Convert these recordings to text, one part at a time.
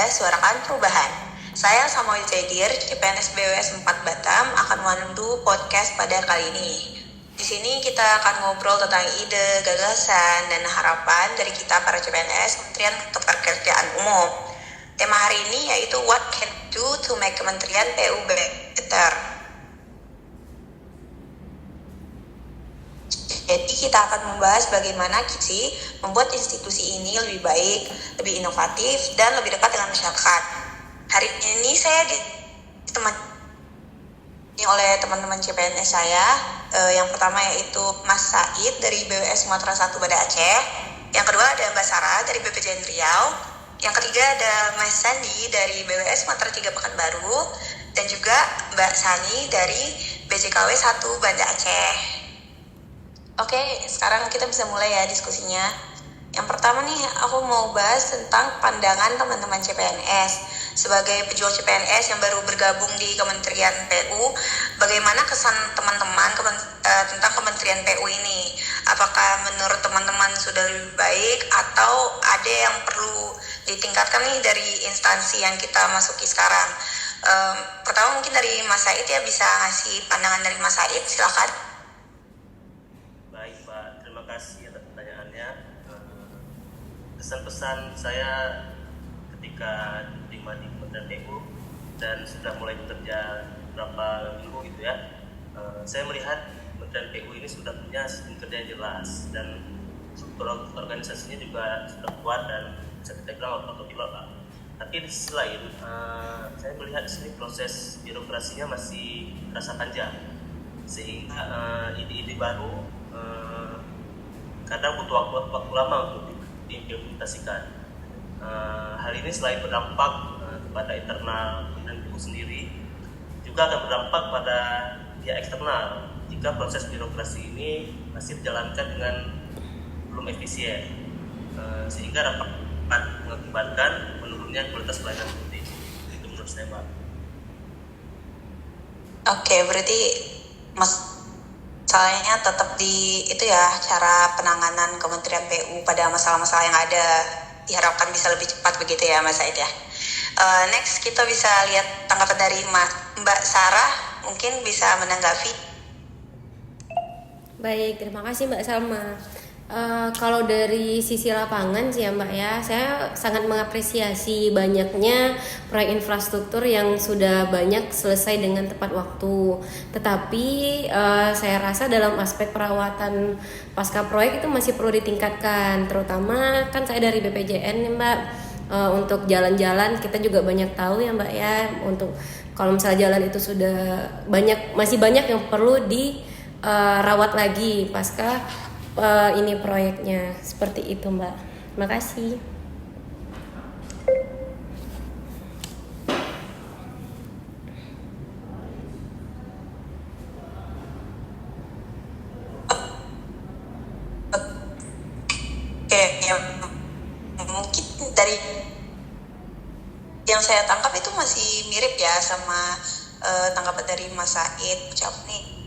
podcast Suarakan Perubahan. Saya Samuel Jaidir, CPNS BWS 4 Batam, akan memandu podcast pada kali ini. Di sini kita akan ngobrol tentang ide, gagasan, dan harapan dari kita para CPNS Kementerian Ketenagakerjaan Umum. Tema hari ini yaitu What Can We Do to Make Kementerian PU Better. Jadi kita akan membahas bagaimana kita membuat institusi ini lebih baik, lebih inovatif, dan lebih dekat dengan masyarakat. Hari ini saya ditemani oleh teman-teman CPNS saya. Yang pertama yaitu Mas Said dari BWS Sumatera 1 Banda Aceh. Yang kedua ada Mbak Sarah dari BPJN Riau. Yang ketiga ada Mas Sandi dari BWS Sumatera 3 Pekanbaru. Dan juga Mbak Sani dari BJKW 1 Banda Aceh. Oke, sekarang kita bisa mulai ya diskusinya. Yang pertama nih, aku mau bahas tentang pandangan teman-teman CPNS. Sebagai pejuang CPNS yang baru bergabung di Kementerian PU, bagaimana kesan teman-teman tentang Kementerian PU ini? Apakah menurut teman-teman sudah lebih baik atau ada yang perlu ditingkatkan nih dari instansi yang kita masuki sekarang? Pertama mungkin dari Mas Said ya, bisa ngasih pandangan dari Mas Said, silakan. Terima kasih atas pertanyaannya. Kesan-pesan saya ketika diterima di Kementerian PU dan sudah mulai bekerja beberapa minggu gitu ya, saya melihat Kementerian PU ini sudah punya sistem kerja yang jelas dan struktur organisasinya juga sudah kuat dan bisa kita bilang otopilot lah. Tapi di sisi lain, saya melihat di sini proses birokrasinya masih terasa panjang, sehingga ide-ide baru kadang butuh waktu lama untuk diimplementasikan. Hal ini selain berdampak kepada internal dan PU sendiri, juga akan berdampak pada pihak eksternal jika proses birokrasi ini masih dijalankan dengan belum efisien, sehingga dapat mengakibatkan menurunnya kualitas pelayanan publik. Itu menurut saya, Pak. Oke, berarti masalahnya tetap di itu ya, cara penanganan Kementerian PU pada masalah-masalah yang ada diharapkan bisa lebih cepat begitu ya Mas Said ya. Next kita bisa lihat tanggapan dari Mbak Sarah, mungkin bisa menanggapi. Baik, terima kasih Mbak Salma. Kalau dari sisi lapangan sih ya Mbak ya, saya sangat mengapresiasi banyaknya proyek infrastruktur yang sudah banyak selesai dengan tepat waktu. Tetapi saya rasa dalam aspek perawatan pasca proyek itu masih perlu ditingkatkan. Terutama kan saya dari BPJN nih Mbak, untuk jalan-jalan kita juga banyak tahu ya Mbak ya. Untuk kalau misalnya jalan itu sudah masih banyak yang perlu dirawat lagi pasca ini proyeknya, seperti itu Mbak. Makasih. Oke, ya mungkin dari yang saya tangkap itu masih mirip ya sama tanggapan dari Mas Said. Ucap nih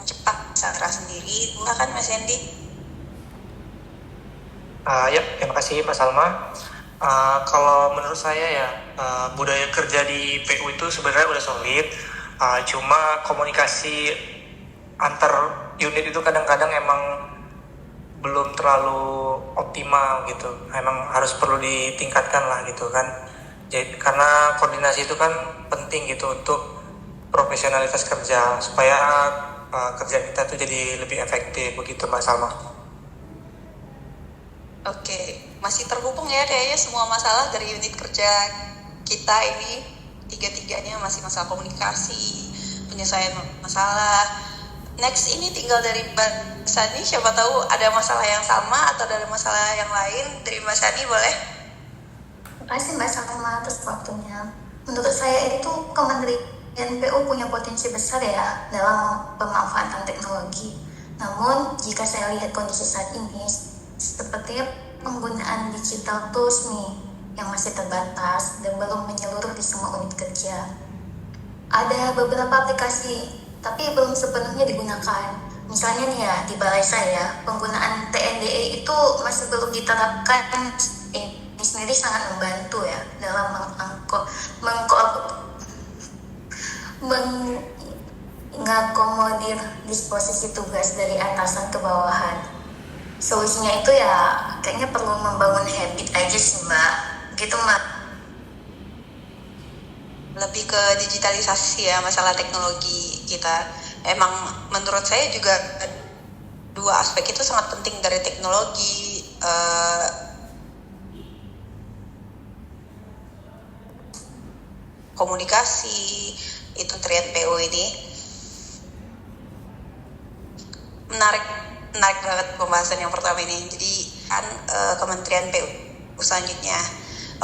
cepat Sarah sendiri, kan Mas Hendy? Ya, terima kasih Mbak Salma. Kalau menurut saya ya, budaya kerja di PU itu sebenarnya udah solid. Cuma komunikasi antar unit itu kadang-kadang emang belum terlalu optimal gitu. Emang harus perlu ditingkatkan lah gitu kan. Jadi karena koordinasi itu kan penting gitu untuk profesionalitas kerja supaya kerja kita tuh jadi lebih efektif begitu Mbak Salma. Oke, masih terhubung ya kayaknya semua masalah dari unit kerja kita ini, tiga-tiganya masih masalah komunikasi, penyelesaian masalah. Next ini tinggal dari Mbak Sani, siapa tahu ada masalah yang sama atau ada masalah yang lain. Dari Mbak Sani boleh? Terima kasih Mbak Salma atas waktunya. Menurut saya itu Kementerian PU punya potensi besar ya dalam pemanfaatan teknologi. Namun jika saya lihat kondisi saat ini, sepertinya penggunaan digital tools nih yang masih terbatas dan belum menyeluruh di semua unit kerja. Ada beberapa aplikasi, tapi belum sepenuhnya digunakan. Misalnya nih ya, di balai saya, penggunaan TNDE itu masih belum diterapkan. Ini sendiri sangat membantu ya dalam mengakomodir disposisi tugas dari atasan ke bawahan. Solusinya itu ya kayaknya perlu membangun habit aja sih Mbak. Gitu Mbak. Lebih ke digitalisasi ya, masalah teknologi kita. Emang menurut saya juga dua aspek itu sangat penting dari teknologi. Komunikasi itu Trian PU ini menarik banget pembahasan yang pertama ini. Jadi kan Kementerian PU selanjutnya.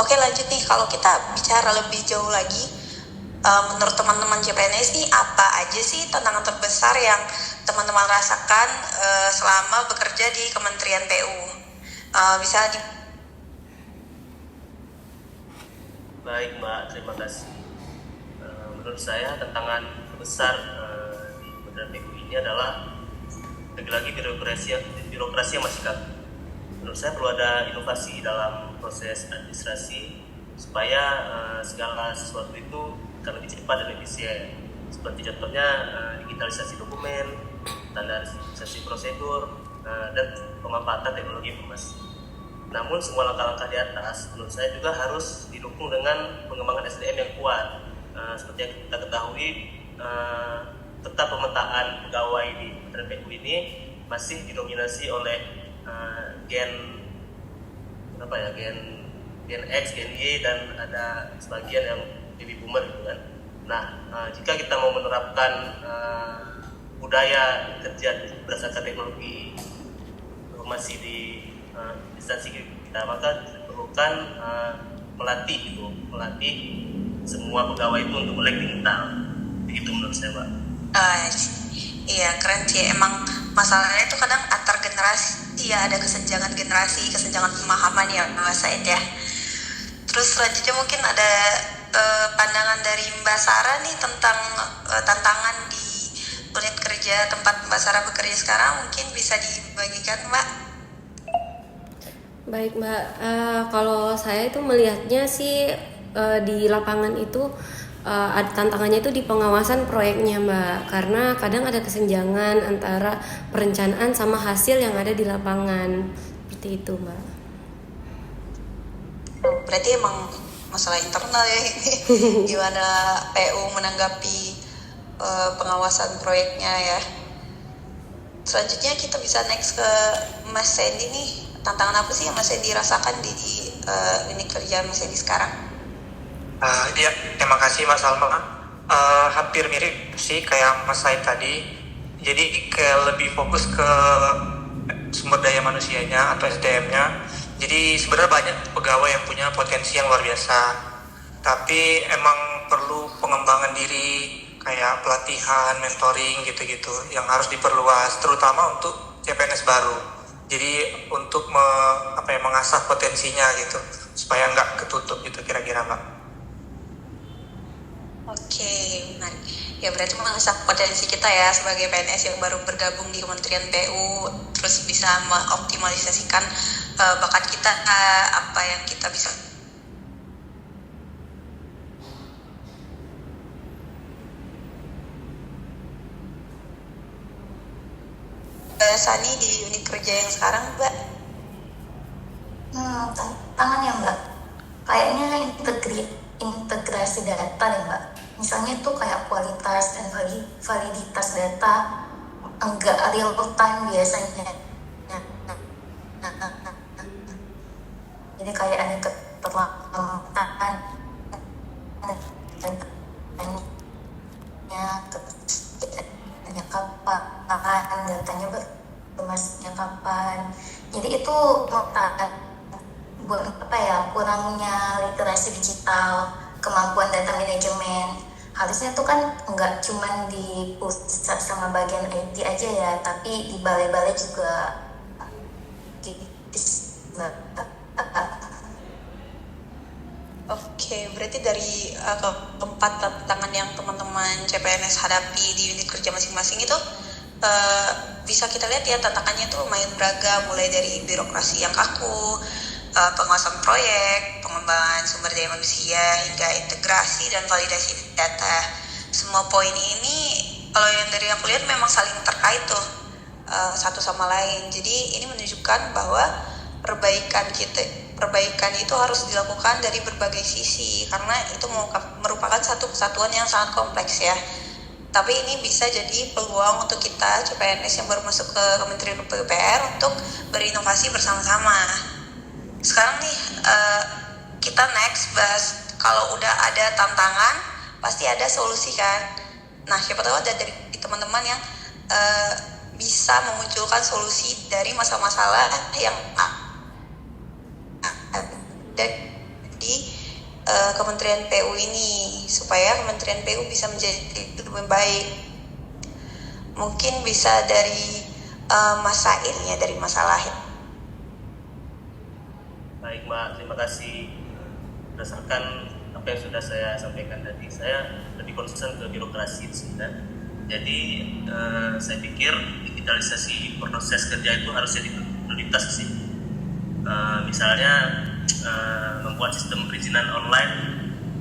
Oke, lanjut nih, kalau kita bicara lebih jauh lagi, menurut teman-teman CPNS nih, apa aja sih tantangan terbesar yang teman-teman rasakan selama bekerja di Kementerian PU? Bisa di... Baik Mbak, terima kasih. Menurut saya tantangan terbesar di Kementerian PU ini adalah lagi-lagi birokrasi yang masih kaku. Menurut saya perlu ada inovasi dalam proses administrasi supaya segala sesuatu itu akan lebih cepat dan efisien. Seperti contohnya digitalisasi dokumen, standarisasi prosedur, dan pemanfaatan teknologi informasi. Namun semua langkah-langkah di atas menurut saya juga harus didukung dengan pengembangan SDM yang kuat. Seperti yang kita ketahui, tetap pemetaan pegawai di Kementerian PU ini masih didominasi oleh gen X, gen Y, dan ada sebagian yang baby boomer gitu kan. Nah, jika kita mau menerapkan budaya kerja berdasarkan teknologi informasi di instansi kita, maka diperlukan melatih semua pegawai itu untuk melek digital. Begitu menurut saya, Pak. Iya, keren sih. Emang masalahnya itu kadang antar generasi ya, ada kesenjangan generasi, kesenjangan pemahaman ya Mbak Said ya. Terus selanjutnya mungkin ada pandangan dari Mbak Sarah nih tentang tantangan di unit kerja tempat Mbak Sarah bekerja sekarang, mungkin bisa dibagikan Mbak. Baik Mbak, kalau saya itu melihatnya sih di lapangan itu tantangannya itu di pengawasan proyeknya Mbak, karena kadang ada kesenjangan antara perencanaan sama hasil yang ada di lapangan, seperti itu Mbak. Berarti emang masalah internal ya ini. Gimana PU menanggapi pengawasan proyeknya ya. Selanjutnya kita bisa next ke Mas Sandy nih. Tantangan apa sih yang Mas Sandy rasakan di unit kerja Mas Sandy sekarang? Ya, terima kasih Mas Salma. Hampir mirip sih kayak Mas Said tadi. Jadi kayak lebih fokus ke sumber daya manusianya atau SDM-nya. Jadi sebenarnya banyak pegawai yang punya potensi yang luar biasa. Tapi emang perlu pengembangan diri, kayak pelatihan, mentoring gitu-gitu yang harus diperluas, terutama untuk CPNS baru. Jadi untuk mengasah potensinya gitu, supaya nggak ketutup gitu kira-kira Mbak. Oke, menarik. Ya berarti mengasah potensi kita ya sebagai PNS yang baru bergabung di Kementerian PU, terus bisa mengoptimalisasikan bakat kita, apa yang kita bisa. Sani di unit kerja yang sekarang, Mbak? Tantangan ya Mbak. Kayaknya integrasi data deh Mbak. Misalnya tuh kayak kualitas dan validitas data enggak real time biasanya. Jadi kayak ada keterlambatan datanya kapan, datanya berkemasnya kapan. Jadi itu kurangnya literasi digital, kemampuan data manajemen. Harusnya tuh kan nggak cuma di pusat sama bagian IT aja ya, tapi di balai-balai juga. Oke, berarti dari keempat tantangan yang teman-teman CPNS hadapi di unit kerja masing-masing itu eh, bisa kita lihat ya tantangannya tuh lumayan beragam, mulai dari birokrasi yang kaku, pengawasan proyek, pengembangan sumber daya manusia, hingga integrasi dan validasi data. Semua poin ini kalau yang dari aku lihat memang saling terkait tuh satu sama lain. Jadi ini menunjukkan bahwa perbaikan itu harus dilakukan dari berbagai sisi, karena itu merupakan satu kesatuan yang sangat kompleks ya. Tapi ini bisa jadi peluang untuk kita CPNS yang baru masuk ke Kementerian PUPR untuk berinovasi bersama-sama. Sekarang nih kita next bahas, kalau udah ada tantangan pasti ada solusi kan. Nah, siapa tahu ada dari teman-teman yang bisa memunculkan solusi dari masalah-masalah yang ada di Kementerian PU ini, supaya Kementerian PU bisa menjadi lebih baik. Mungkin bisa dari Mas Said ya, dari masalah. Baik Mbak, terima kasih. Berdasarkan apa yang sudah saya sampaikan tadi, saya lebih concern ke birokrasi sebenarnya. Jadi saya pikir digitalisasi proses kerja itu harus jadi prioritas sih. Misalnya membuat sistem perizinan online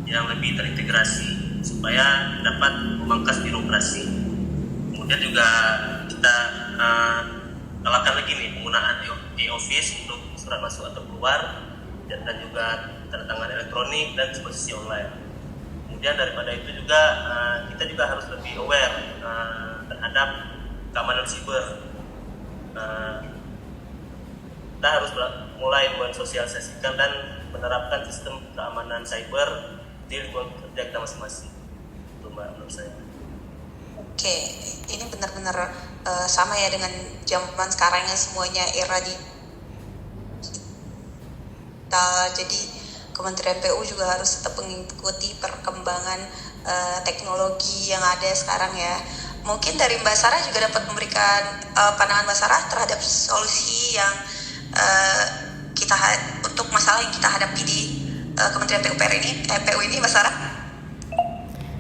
yang lebih terintegrasi supaya dapat memangkas birokrasi. Kemudian juga kita galakkan lagi nih penggunaan e-office untuk surat masuk atau keluar, dan juga tanda tangan elektronik dan disposisi online. Kemudian daripada itu juga kita juga harus lebih aware terhadap keamanan siber. Kita harus mulai mensosialisasikan dan menerapkan sistem keamanan cyber di lingkungan kerja kita masing-masing. Itu Mbak, menurut saya. Oke, ini benar-benar sama ya dengan zaman sekarang yang semuanya era digital. Jadi Kementerian PU juga harus tetap mengikuti perkembangan teknologi yang ada sekarang ya. Mungkin dari Mbak Sarah juga dapat memberikan pandangan Mbak Sarah terhadap solusi yang untuk masalah yang kita hadapi di Kementerian PU ini, Mbak Sarah.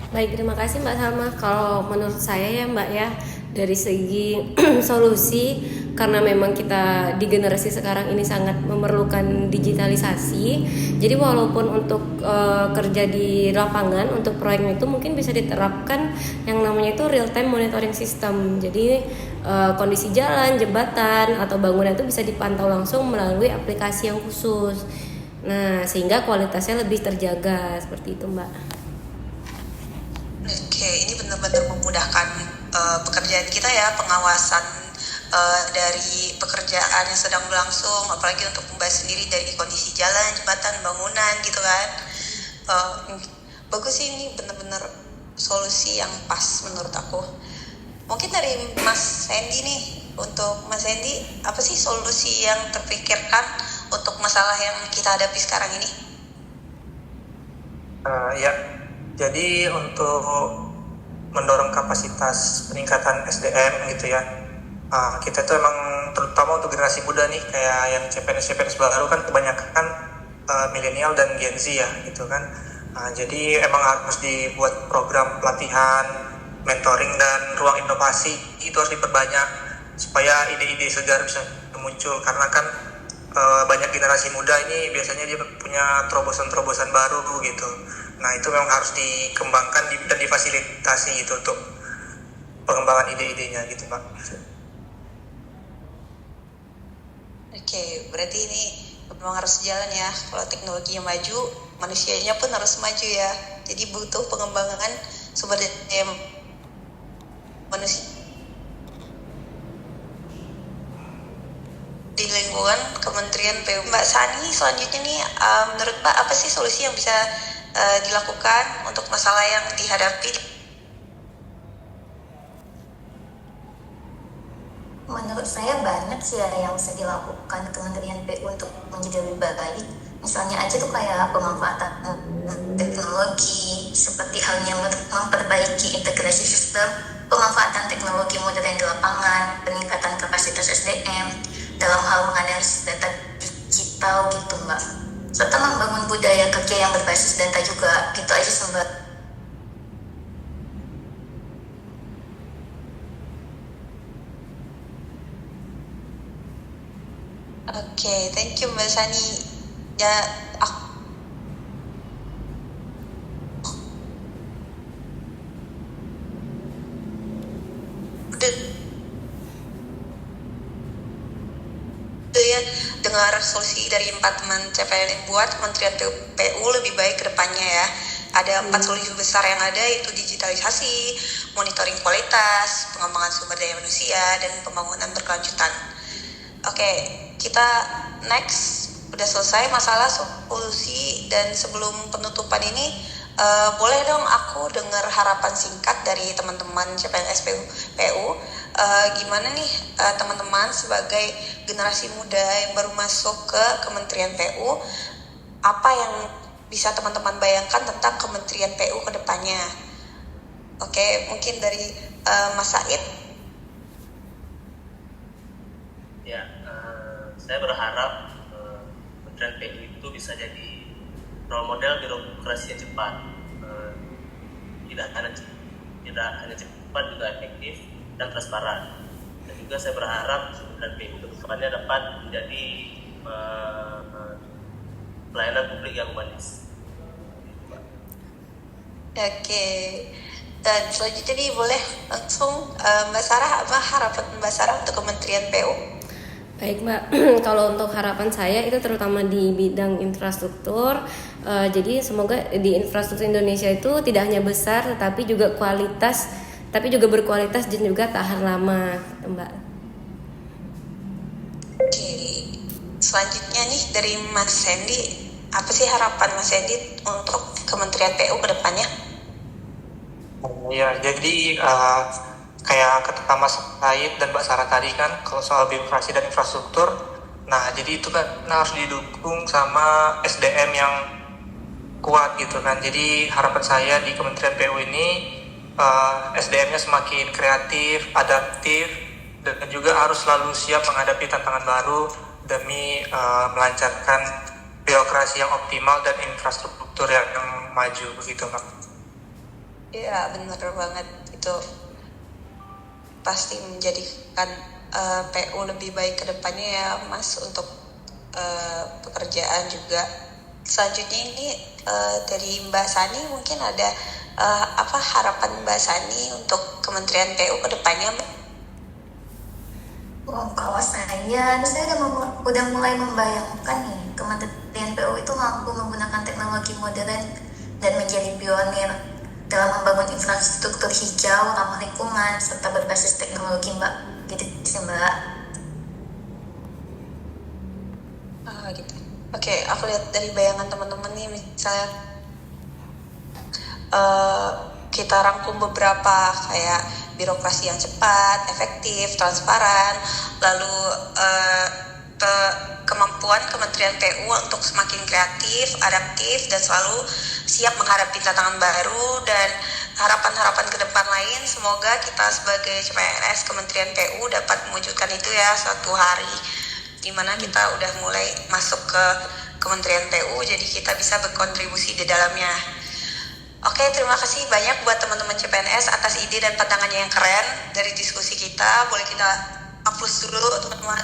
Baik, terima kasih Mbak Salma. Kalau menurut saya ya Mbak ya, dari segi solusi, karena memang kita di generasi sekarang ini sangat memerlukan digitalisasi. Jadi walaupun untuk kerja di lapangan untuk proyek itu mungkin bisa diterapkan yang namanya itu real time monitoring system. Jadi kondisi jalan, jembatan atau bangunan itu bisa dipantau langsung melalui aplikasi yang khusus. Nah, sehingga kualitasnya lebih terjaga seperti itu Mbak. Oke, ini benar-benar memudahkan pekerjaan kita ya, pengawasan dari pekerjaan yang sedang berlangsung, apalagi untuk membahas sendiri dari kondisi jalan, jembatan, bangunan gitu kan. Bagus sih, ini benar-benar solusi yang pas menurut aku. Mungkin dari Mas Sandy nih, untuk Mas Sandy, apa sih solusi yang terpikirkan untuk masalah yang kita hadapi sekarang ini? Ya, jadi untuk mendorong kapasitas peningkatan SDM gitu ya, kita tuh emang terutama untuk generasi muda nih, kayak yang CPNS baru kan kebanyakan milenial dan Gen Z ya gitu kan. Jadi emang harus dibuat program pelatihan, mentoring dan ruang inovasi itu harus diperbanyak supaya ide-ide segar bisa muncul, karena kan banyak generasi muda ini biasanya dia punya terobosan-terobosan baru gitu. Nah itu memang harus dikembangkan dan difasilitasi gitu untuk pengembangan ide-idenya gitu Pak. Oke, berarti ini memang harus jalan ya. Kalau teknologinya maju, manusianya pun harus maju ya. Jadi butuh pengembangan sumber daya manusia di lingkungan Kementerian PU. Mbak Sani, selanjutnya nih, menurut Mbak apa sih solusi yang bisa dilakukan untuk masalah yang dihadapi? Menurut saya banyak sih ya yang bisa dilakukan Kementerian PU untuk menjadi lebih baik. Misalnya aja tuh kayak pemanfaatan teknologi, seperti halnya memperbaiki integrasi sistem, pemanfaatan teknologi modern di lapangan, peningkatan kapasitas SDM dalam hal menganalisis data digital gitu Mbak. Serta membangun budaya kerja yang berbasis data juga, gitu aja sih Mbak. thank you Mbak Sani. Ya, aku udah ya dengar solusi dari 4 teman CPN yang buat Kementerian PU lebih baik ke depannya ya. Ada 4 solusi besar yang ada, yaitu digitalisasi, monitoring kualitas, pengembangan sumber daya manusia, dan pembangunan berkelanjutan. Oke, kita next. Udah selesai masalah solusi, dan sebelum penutupan ini boleh dong aku dengar harapan singkat dari teman-teman CPNS PU. Gimana nih teman-teman sebagai generasi muda yang baru masuk ke Kementerian PU, apa yang bisa teman-teman bayangkan tentang Kementerian PU ke depannya? Oke, mungkin dari Mas Said. Ya, saya berharap Kementerian PU itu bisa jadi role model birokrasi yang cepat, tidak hanya cepat, juga efektif dan transparan. Dan juga saya berharap Kementerian PU ke depannya dapat menjadi pelayanan publik yang humanis. Oke, dan selanjutnya nih boleh langsung Mbak Sarah, apa harapan Mbak Sarah untuk Kementerian PU? Baik Mbak, kalau untuk harapan saya itu terutama di bidang infrastruktur. Jadi semoga di infrastruktur Indonesia itu tidak hanya besar tetapi juga berkualitas dan juga tahan lama, Mbak. Oke, selanjutnya nih dari Mas Sandy, apa sih harapan Mas Sandy untuk Kementerian PU ke depannya? Ya, jadi kayak kata Mas Said dan Mbak Sarah tadi kan, kalau soal birokrasi dan infrastruktur, nah jadi itu kan harus didukung sama SDM yang kuat gitu kan. Jadi harapan saya di Kementerian PU ini SDM-nya semakin kreatif, adaptif, dan juga harus selalu siap menghadapi tantangan baru demi melancarkan birokrasi yang optimal dan infrastruktur yang maju begitu, Mbak. Iya, benar banget, itu pasti menjadikan PU lebih baik ke depannya ya Mas, untuk pekerjaan juga. Selanjutnya ini dari Mbak Sani, mungkin ada apa harapan Mbak Sani untuk Kementerian PU ke depannya, Mbak? Kalau saya udah mulai membayangkan nih Kementerian PU itu mampu menggunakan teknologi modern dan menjadi pionir dalam membangun infrastruktur hijau, ramah lingkungan, serta berbasis teknologi, Mbak. Gitu sih, Mbak. Gitu. Oke, aku lihat dari bayangan teman-teman nih, misalnya kita rangkum beberapa kayak birokrasi yang cepat, efektif, transparan, lalu kemampuan Kementerian PU untuk semakin kreatif, adaptif, dan selalu siap menghadapi tantangan baru, dan harapan-harapan ke depan lain. Semoga kita sebagai CPNS Kementerian PU dapat mewujudkan itu ya suatu hari, dimana kita udah mulai masuk ke Kementerian PU, jadi kita bisa berkontribusi di dalamnya. Oke, terima kasih banyak buat teman-teman CPNS atas ide dan pandangannya yang keren dari diskusi kita. Boleh kita hapus dulu teman-teman.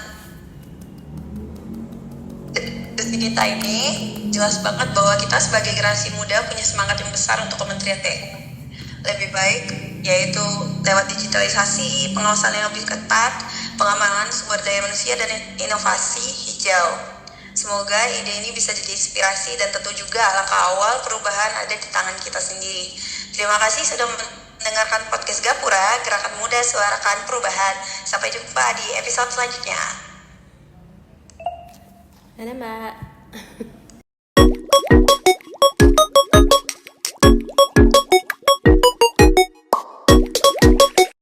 Diskusi kita ini jelas banget bahwa kita sebagai generasi muda punya semangat yang besar untuk Kementerian PU lebih baik, yaitu lewat digitalisasi, pengawasan yang lebih ketat, pengembangan sumber daya manusia, dan inovasi hijau. Semoga ide ini bisa jadi inspirasi dan tentu juga langkah awal perubahan ada di tangan kita sendiri. Terima kasih sudah mendengarkan podcast Gapura, Gerakan Muda Suarakan Perubahan. Sampai jumpa di episode selanjutnya. Dadah Mbak.